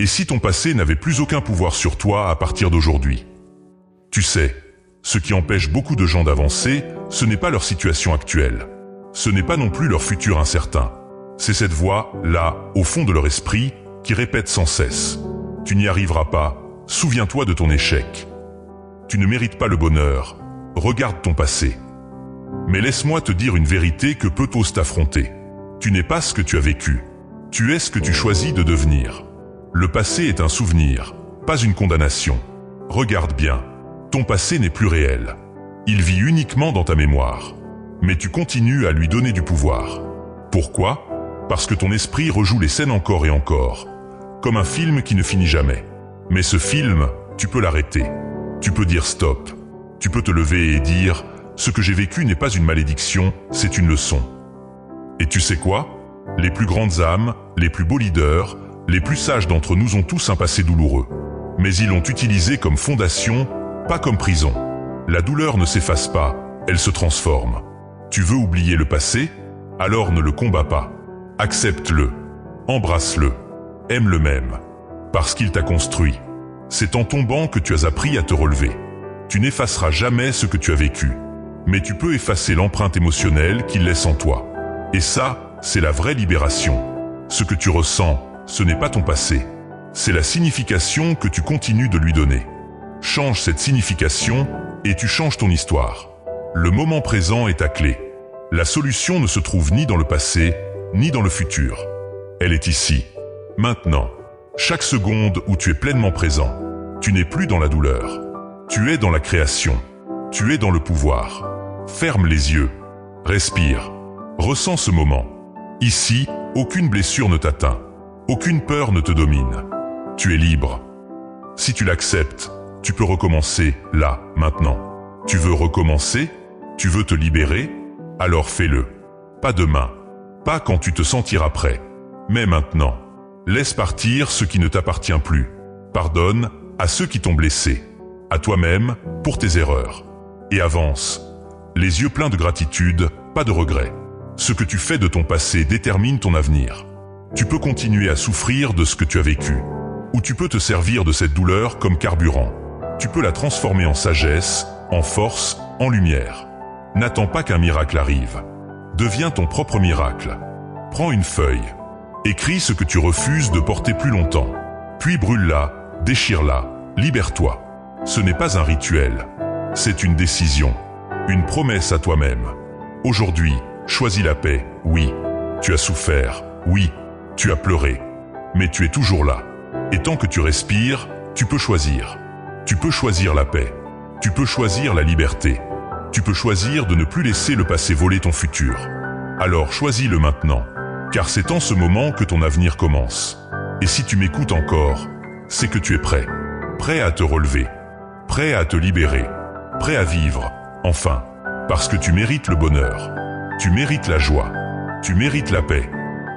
si ton passé n'avait plus aucun pouvoir sur toi à partir d'aujourd'hui? Tu sais, ce qui empêche beaucoup de gens d'avancer, ce n'est pas leur situation actuelle. Ce n'est pas non plus leur futur incertain. C'est cette voix, là, au fond de leur esprit, qui répète sans cesse. Tu n'y arriveras pas, souviens-toi de ton échec. Tu ne mérites pas le bonheur, regarde ton passé. Mais laisse-moi te dire une vérité que peu osent t'affronter. Tu n'es pas ce que tu as vécu. Tu es ce que tu choisis de devenir. Le passé est un souvenir, pas une condamnation. Regarde bien, ton passé n'est plus réel. Il vit uniquement dans ta mémoire. Mais tu continues à lui donner du pouvoir. Pourquoi ? Parce que ton esprit rejoue les scènes encore et encore, comme un film qui ne finit jamais. Mais ce film, tu peux l'arrêter. Tu peux dire stop. Tu peux te lever et dire « Ce que j'ai vécu n'est pas une malédiction, c'est une leçon. » Et tu sais quoi ? Les plus grandes âmes, les plus beaux leaders, les plus sages d'entre nous ont tous un passé douloureux. Mais ils l'ont utilisé comme fondation, pas comme prison. La douleur ne s'efface pas, elle se transforme. Tu veux oublier le passé ? Alors ne le combats pas. Accepte-le, embrasse-le, aime-le même, parce qu'il t'a construit. C'est en tombant que tu as appris à te relever. Tu n'effaceras jamais ce que tu as vécu, mais tu peux effacer l'empreinte émotionnelle qu'il laisse en toi. Et ça, c'est la vraie libération. Ce que tu ressens, ce n'est pas ton passé, c'est la signification que tu continues de lui donner. Change cette signification et tu changes ton histoire. Le moment présent est ta clé. La solution ne se trouve ni dans le passé, ni dans le futur. Elle est ici, maintenant. Chaque seconde où tu es pleinement présent, tu n'es plus dans la douleur. Tu es dans la création. Tu es dans le pouvoir. Ferme les yeux. Respire. Ressens ce moment. Ici, aucune blessure ne t'atteint. Aucune peur ne te domine. Tu es libre. Si tu l'acceptes, tu peux recommencer là, maintenant. Tu veux recommencer ? Tu veux te libérer ? Alors fais-le. Pas demain. Pas quand tu te sentiras prêt. Mais maintenant. Laisse partir ce qui ne t'appartient plus. Pardonne à ceux qui t'ont blessé. À toi-même pour tes erreurs. Et avance. Les yeux pleins de gratitude, pas de regrets. Ce que tu fais de ton passé détermine ton avenir. Tu peux continuer à souffrir de ce que tu as vécu. Ou tu peux te servir de cette douleur comme carburant. Tu peux la transformer en sagesse, en force, en lumière. N'attends pas qu'un miracle arrive. Deviens ton propre miracle. Prends une feuille. Écris ce que tu refuses de porter plus longtemps. Puis brûle-la, déchire-la, libère-toi. Ce n'est pas un rituel. C'est une décision. Une promesse à toi-même. Aujourd'hui, choisis la paix, oui. Tu as souffert, oui. Tu as pleuré. Mais tu es toujours là. Et tant que tu respires, tu peux choisir. Tu peux choisir la paix. Tu peux choisir la liberté. Tu peux choisir de ne plus laisser le passé voler ton futur. Alors choisis-le maintenant, car c'est en ce moment que ton avenir commence. Et si tu m'écoutes encore, c'est que tu es prêt. Prêt à te relever. Prêt à te libérer. Prêt à vivre, enfin. Parce que tu mérites le bonheur. Tu mérites la joie. Tu mérites la paix.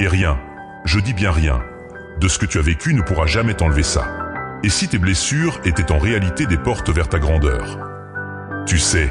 Et rien, je dis bien rien, de ce que tu as vécu ne pourra jamais t'enlever ça. Et si tes blessures étaient en réalité des portes vers ta grandeur? Tu sais,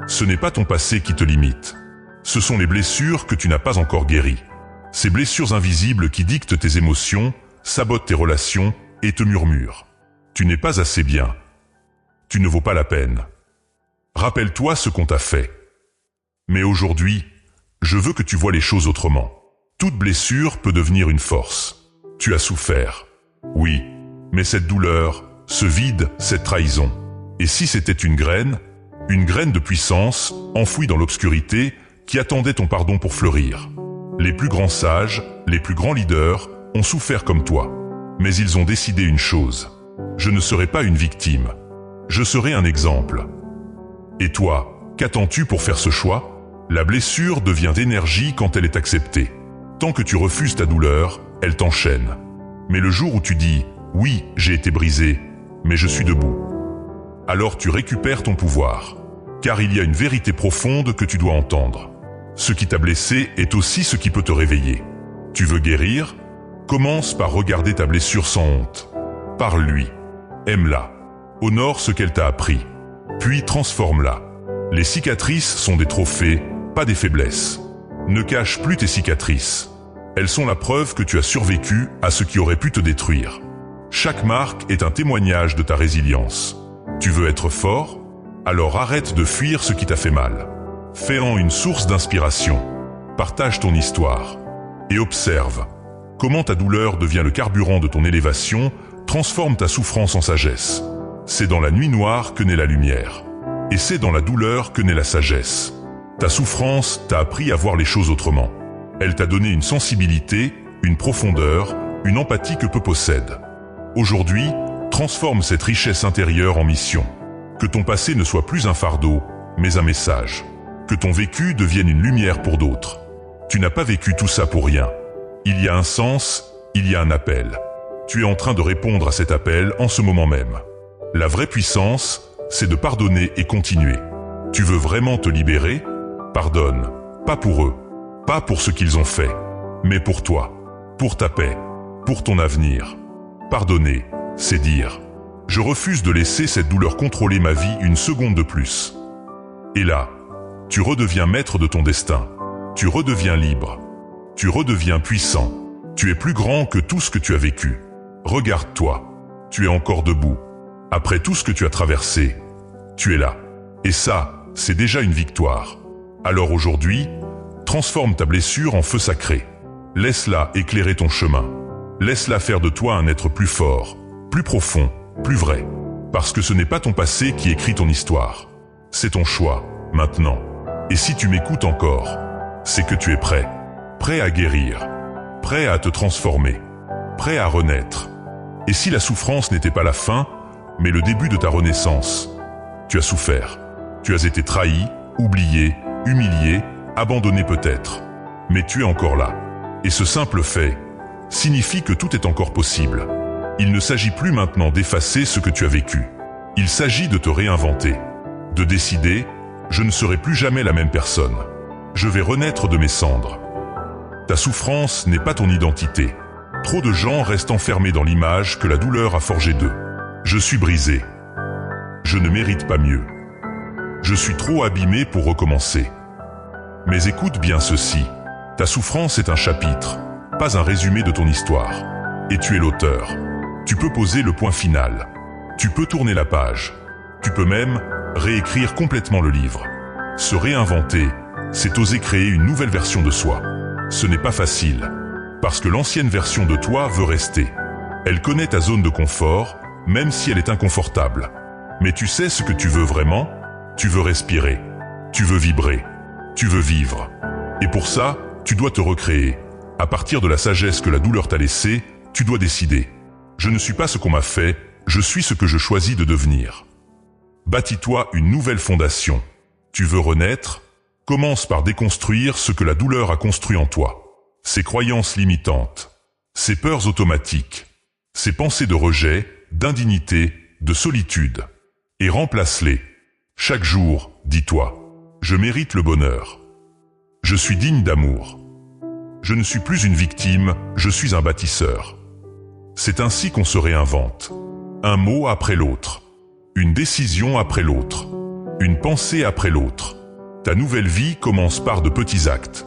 ce n'est pas ton passé qui te limite. Ce sont les blessures que tu n'as pas encore guéries. Ces blessures invisibles qui dictent tes émotions, sabotent tes relations et te murmurent. Tu n'es pas assez bien. Tu ne vaux pas la peine. Rappelle-toi ce qu'on t'a fait. Mais aujourd'hui, je veux que tu vois les choses autrement. Toute blessure peut devenir une force. Tu as souffert. Oui, mais cette douleur, ce vide, cette trahison. Et si c'était une graine de puissance, enfouie dans l'obscurité, qui attendait ton pardon pour fleurir. Les plus grands sages, les plus grands leaders, ont souffert comme toi. Mais ils ont décidé une chose. Je ne serai pas une victime. Je serai un exemple. Et toi, qu'attends-tu pour faire ce choix ? La blessure devient d'énergie quand elle est acceptée. Tant que tu refuses ta douleur, elle t'enchaîne. Mais le jour où tu dis « Oui, j'ai été brisé, mais je suis debout », alors tu récupères ton pouvoir. Car il y a une vérité profonde que tu dois entendre. Ce qui t'a blessé est aussi ce qui peut te réveiller. Tu veux guérir ? Commence par regarder ta blessure sans honte. Parle-lui. Aime-la. Honore ce qu'elle t'a appris. Puis transforme-la. Les cicatrices sont des trophées, pas des faiblesses. Ne cache plus tes cicatrices. Elles sont la preuve que tu as survécu à ce qui aurait pu te détruire. Chaque marque est un témoignage de ta résilience. Tu veux être fort? Alors arrête de fuir ce qui t'a fait mal. Fais-en une source d'inspiration. Partage ton histoire. Et observe comment ta douleur devient le carburant de ton élévation, transforme ta souffrance en sagesse. C'est dans la nuit noire que naît la lumière. Et c'est dans la douleur que naît la sagesse. Ta souffrance t'a appris à voir les choses autrement. Elle t'a donné une sensibilité, une profondeur, une empathie que peu possède. Aujourd'hui, transforme cette richesse intérieure en mission. Que ton passé ne soit plus un fardeau, mais un message. Que ton vécu devienne une lumière pour d'autres. Tu n'as pas vécu tout ça pour rien. Il y a un sens, il y a un appel. Tu es en train de répondre à cet appel en ce moment même. La vraie puissance, c'est de pardonner et continuer. Tu veux vraiment te libérer? Pardonne, pas pour eux, pas pour ce qu'ils ont fait, mais pour toi, pour ta paix, pour ton avenir. Pardonner, c'est dire « Je refuse de laisser cette douleur contrôler ma vie une seconde de plus ». Et là, tu redeviens maître de ton destin. Tu redeviens libre. Tu redeviens puissant. Tu es plus grand que tout ce que tu as vécu. Regarde-toi. Tu es encore debout. Après tout ce que tu as traversé, tu es là. Et ça, c'est déjà une victoire. Alors aujourd'hui, transforme ta blessure en feu sacré. Laisse-la éclairer ton chemin. Laisse-la faire de toi un être plus fort, plus profond, plus vrai. Parce que ce n'est pas ton passé qui écrit ton histoire. C'est ton choix, maintenant. Et si tu m'écoutes encore, c'est que tu es prêt. Prêt à guérir. Prêt à te transformer. Prêt à renaître. Et si la souffrance n'était pas la fin, mais le début de ta renaissance, tu as souffert. Tu as été trahi, oublié, humilié, abandonné peut-être. Mais tu es encore là. Et ce simple fait signifie que tout est encore possible. Il ne s'agit plus maintenant d'effacer ce que tu as vécu. Il s'agit de te réinventer. De décider, je ne serai plus jamais la même personne. Je vais renaître de mes cendres. Ta souffrance n'est pas ton identité. Trop de gens restent enfermés dans l'image que la douleur a forgée d'eux. Je suis brisé. Je ne mérite pas mieux. Je suis trop abîmé pour recommencer. Mais écoute bien ceci. Ta souffrance est un chapitre, pas un résumé de ton histoire. Et tu es l'auteur. Tu peux poser le point final. Tu peux tourner la page. Tu peux même réécrire complètement le livre. Se réinventer, c'est oser créer une nouvelle version de soi. Ce n'est pas facile, parce que l'ancienne version de toi veut rester. Elle connaît ta zone de confort, même si elle est inconfortable. Mais tu sais ce que tu veux vraiment? Tu veux respirer. Tu veux vibrer. Tu veux vivre. Et pour ça, tu dois te recréer. À partir de la sagesse que la douleur t'a laissée, tu dois décider. Je ne suis pas ce qu'on m'a fait, je suis ce que je choisis de devenir. Bâtis-toi une nouvelle fondation. Tu veux renaître? Commence par déconstruire ce que la douleur a construit en toi. Ses croyances limitantes, ses peurs automatiques, ses pensées de rejet, d'indignité, de solitude. Et remplace-les. Chaque jour, dis-toi, je mérite le bonheur. Je suis digne d'amour. Je ne suis plus une victime, je suis un bâtisseur. C'est ainsi qu'on se réinvente. Un mot après l'autre. Une décision après l'autre. Une pensée après l'autre. Ta nouvelle vie commence par de petits actes.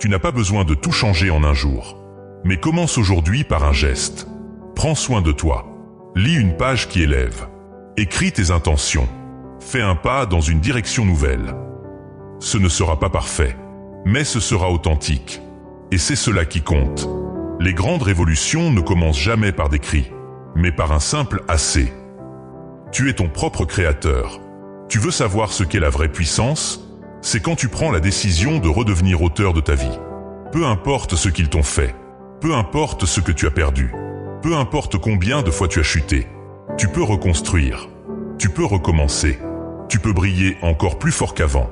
Tu n'as pas besoin de tout changer en un jour. Mais commence aujourd'hui par un geste. Prends soin de toi. Lis une page qui élève. Écris tes intentions. Fais un pas dans une direction nouvelle. Ce ne sera pas parfait, mais ce sera authentique. Et c'est cela qui compte. Les grandes révolutions ne commencent jamais par des cris, mais par un simple « assez ». Tu es ton propre créateur. Tu veux savoir ce qu'est la vraie puissance? C'est quand tu prends la décision de redevenir auteur de ta vie. Peu importe ce qu'ils t'ont fait, peu importe ce que tu as perdu, peu importe combien de fois tu as chuté, tu peux reconstruire, tu peux recommencer, tu peux briller encore plus fort qu'avant.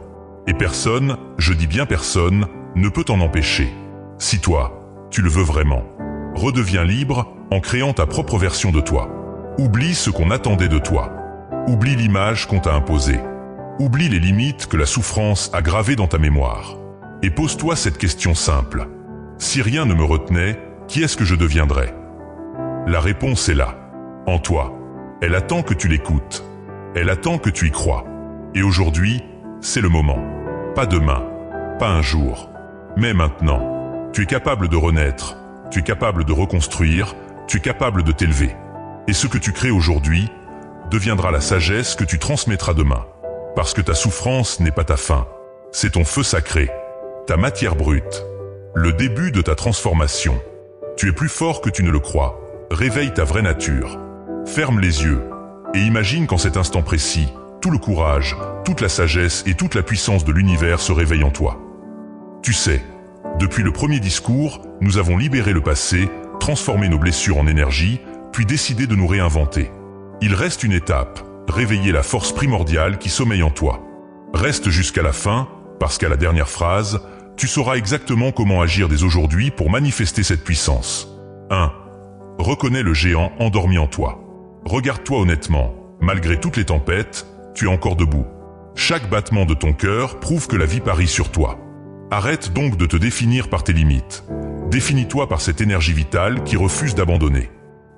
Et personne, je dis bien personne, ne peut t'en empêcher. Si toi, tu le veux vraiment, redeviens libre en créant ta propre version de toi. Oublie ce qu'on attendait de toi. Oublie l'image qu'on t'a imposée. Oublie les limites que la souffrance a gravées dans ta mémoire. Et pose-toi cette question simple. Si rien ne me retenait, qui est-ce que je deviendrais? La réponse est là, en toi. Elle attend que tu l'écoutes. Elle attend que tu y crois. Et aujourd'hui, c'est le moment. Pas demain, pas un jour, mais maintenant. Tu es capable de renaître, tu es capable de reconstruire, tu es capable de t'élever. Et ce que tu crées aujourd'hui deviendra la sagesse que tu transmettras demain. Parce que ta souffrance n'est pas ta fin, c'est ton feu sacré, ta matière brute, le début de ta transformation. Tu es plus fort que tu ne le crois. Réveille ta vraie nature. Ferme les yeux et imagine qu'en cet instant précis, tout le courage, toute la sagesse et toute la puissance de l'univers se réveillent en toi. Tu sais, depuis le premier discours, nous avons libéré le passé, transformé nos blessures en énergie, puis décidé de nous réinventer. Il reste une étape, réveiller la force primordiale qui sommeille en toi. Reste jusqu'à la fin, parce qu'à la dernière phrase, tu sauras exactement comment agir dès aujourd'hui pour manifester cette puissance. 1. Reconnais le géant endormi en toi. Regarde-toi honnêtement. Malgré toutes les tempêtes, tu es encore debout. Chaque battement de ton cœur prouve que la vie parie sur toi. Arrête donc de te définir par tes limites. Définis-toi par cette énergie vitale qui refuse d'abandonner.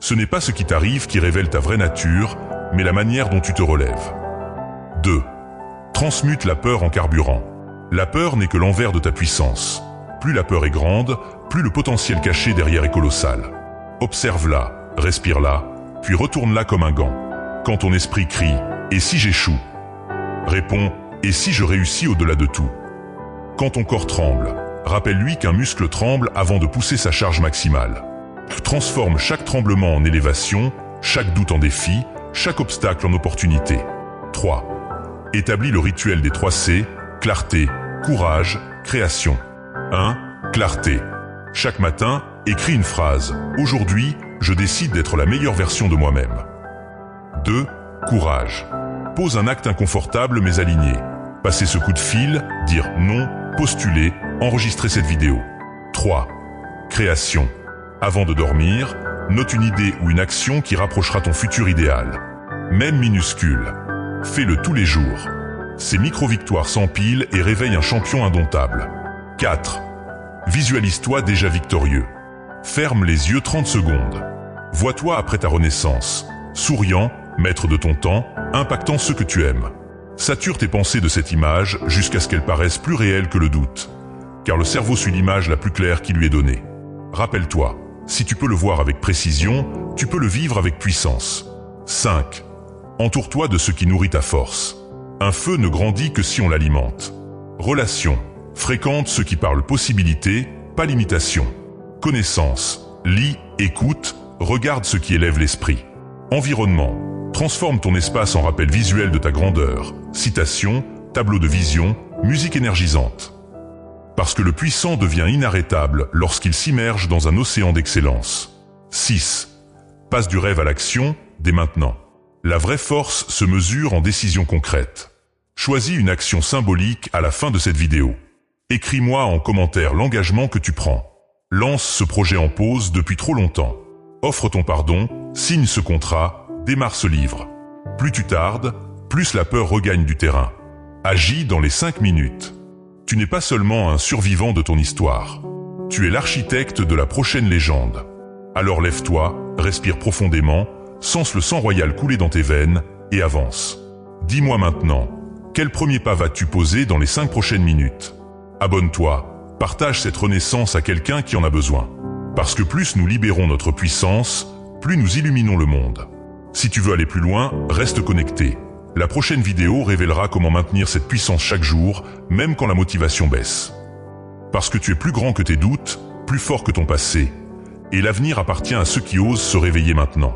Ce n'est pas ce qui t'arrive qui révèle ta vraie nature, mais la manière dont tu te relèves. 2. Transmute la peur en carburant. La peur n'est que l'envers de ta puissance. Plus la peur est grande, plus le potentiel caché derrière est colossal. Observe-la, respire-la, puis retourne-la comme un gant. Quand ton esprit crie « Et si j'échoue ?» Réponds « Et si je réussis au-delà de tout ?» Quand ton corps tremble, rappelle-lui qu'un muscle tremble avant de pousser sa charge maximale. Transforme chaque tremblement en élévation, chaque doute en défi, chaque obstacle en opportunité. 3. Établis le rituel des 3 C, clarté, courage, création. 1. Clarté. Chaque matin, écris une phrase. Aujourd'hui, je décide d'être la meilleure version de moi-même. 2. Courage. Pose un acte inconfortable mais aligné. Passer ce coup de fil, dire non, postuler, enregistrer cette vidéo. 3. Création. Avant de dormir, note une idée ou une action qui rapprochera ton futur idéal. Même minuscule. Fais-le tous les jours. Ces micro-victoires s'empilent et réveillent un champion indomptable. 4. Visualise-toi déjà victorieux. Ferme les yeux 30 secondes. Vois-toi après ta renaissance, souriant, maître de ton temps, impactant ceux que tu aimes. Sature tes pensées de cette image jusqu'à ce qu'elle paraisse plus réelle que le doute, car le cerveau suit l'image la plus claire qui lui est donnée. Rappelle-toi, si tu peux le voir avec précision, tu peux le vivre avec puissance. 5. Entoure-toi de ce qui nourrit ta force. Un feu ne grandit que si on l'alimente. Relation. Fréquente ceux qui parlent possibilité, pas limitation. Connaissance. Lis, écoute, regarde ce qui élève l'esprit. Environnement. Transforme ton espace en rappel visuel de ta grandeur. Citation, tableau de vision, musique énergisante. Parce que le puissant devient inarrêtable lorsqu'il s'immerge dans un océan d'excellence. 6. Passe du rêve à l'action, dès maintenant. La vraie force se mesure en décisions concrètes. Choisis une action symbolique à la fin de cette vidéo. Écris-moi en commentaire l'engagement que tu prends. Lance ce projet en pause depuis trop longtemps. Offre ton pardon, signe ce contrat, démarre ce livre. Plus tu tardes, plus la peur regagne du terrain. Agis dans les 5 minutes. Tu n'es pas seulement un survivant de ton histoire. Tu es l'architecte de la prochaine légende. Alors lève-toi, respire profondément, sens le sang royal couler dans tes veines et avance. Dis-moi maintenant, quel premier pas vas-tu poser dans les 5 prochaines minutes? Abonne-toi, partage cette renaissance à quelqu'un qui en a besoin. Parce que plus nous libérons notre puissance, plus nous illuminons le monde. Si tu veux aller plus loin, reste connecté. La prochaine vidéo révélera comment maintenir cette puissance chaque jour, même quand la motivation baisse. Parce que tu es plus grand que tes doutes, plus fort que ton passé, et l'avenir appartient à ceux qui osent se réveiller maintenant.